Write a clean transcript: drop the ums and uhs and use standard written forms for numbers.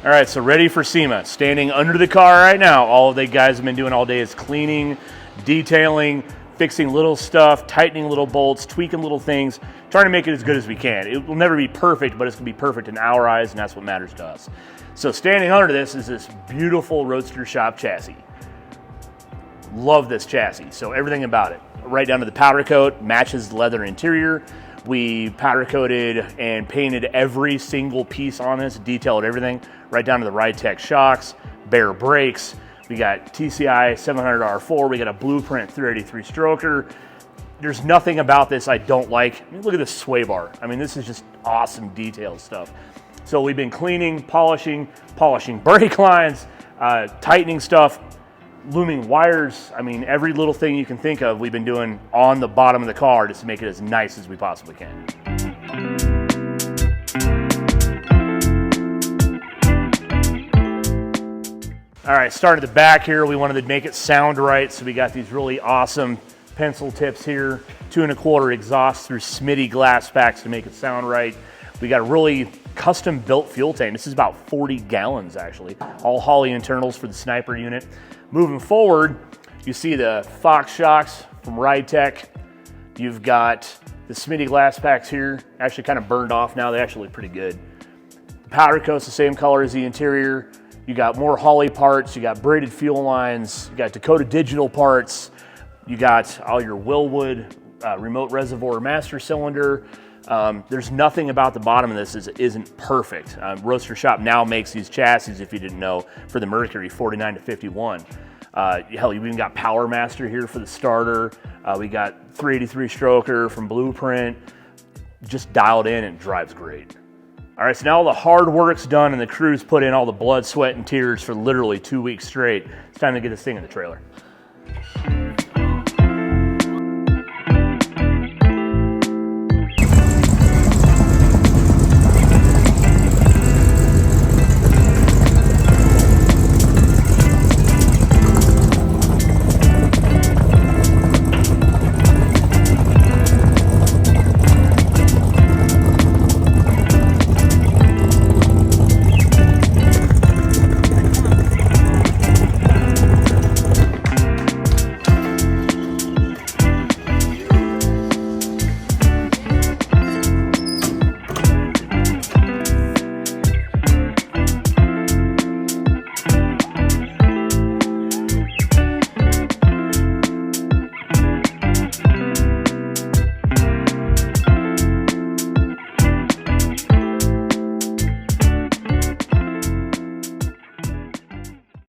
All right, so ready for SEMA. Standing under the car right now. All the guys have been doing all day is cleaning, detailing, fixing little stuff, tightening little bolts, tweaking little things, trying to make it as good as we can. It will never be perfect, but it's gonna be perfect in our eyes, and that's what matters to us. So standing under this is this beautiful Roadstershop chassis. Love this chassis, so everything about it. Right down to the powder coat, matches the leather interior. We powder coated and painted every single piece on this, detailed everything, right down to the Ride-Tech shocks, bare brakes. We got TCI 700 R4, we got a Blueprint 383 stroker. There's nothing about this I don't like. I mean, look at this sway bar. I mean, this is just awesome detailed stuff. So we've been cleaning, polishing brake lines, tightening stuff, looming wires. I mean, every little thing you can think of, we've been doing on the bottom of the car just to make it as nice as we possibly can. All right, starting at the back here, we wanted to make it sound right, so we got these really awesome pencil tips here, 2 1/4 exhaust through Smitty glass packs to make it sound right. We got a really custom built fuel tank. This is about 40 gallons actually, all Holley internals for the Sniper unit. Moving forward, you see the Fox shocks from Ride-Tech. You've got the Smitty glass packs here, actually kind of burned off now. They actually look pretty good. The powder coat's the same color as the interior. You got more Holley parts, you got braided fuel lines, you got Dakota Digital parts, you got all your Willwood remote reservoir master cylinder. There's nothing about the bottom of this that isn't perfect. Roadstershop now makes these chassis, if you didn't know, for the Mercury 49 to 51. Hell, you even got Power Master here for the starter. We got 383 stroker from Blueprint. Just dialed in and drives great. All right, so now all the hard work's done and the crew's put in all the blood, sweat, and tears for literally 2 weeks straight. It's time to get this thing in the trailer.